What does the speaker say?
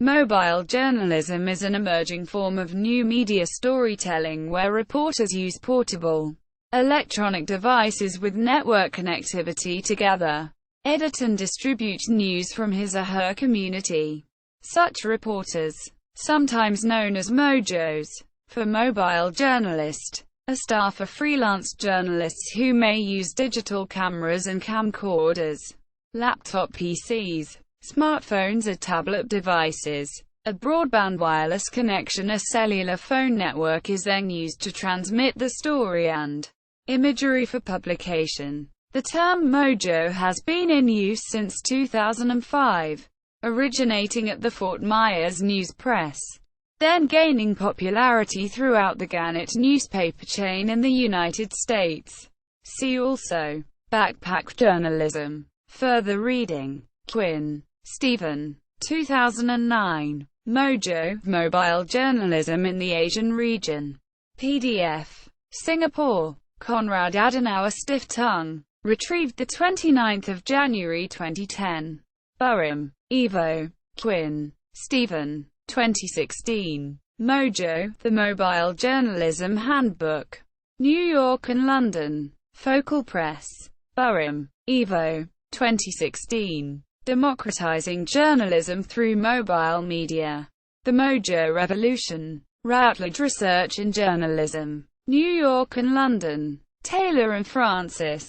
Mobile journalism is an emerging form of new media storytelling where reporters use portable electronic devices with network connectivity to gather, edit and distribute news from his or her community. Such reporters, sometimes known as mojos, for mobile journalist, a staff of freelance journalists who may use digital cameras and camcorders, laptop PCs, smartphones or tablet devices. A broadband wireless connection, a cellular phone network, is then used to transmit the story and imagery for publication. The term mojo has been in use since 2005, originating at the Fort Myers News Press, then gaining popularity throughout the Gannett newspaper chain in the United States. See also backpack journalism. Further reading. Quinn, Stephen. 2009. Mojo, Mobile Journalism in the Asian Region. PDF. Singapore. Konrad Adenauer Stiftung. Retrieved 29 January 2010. Burham, Ivo. Quinn, Stephen. 2016. Mojo, The Mobile Journalism Handbook. New York and London. Focal Press. Burham, Ivo. 2016. Democratizing Journalism Through Mobile Media. The Mojo Revolution. Routledge Research in Journalism. New York and London. Taylor and Francis.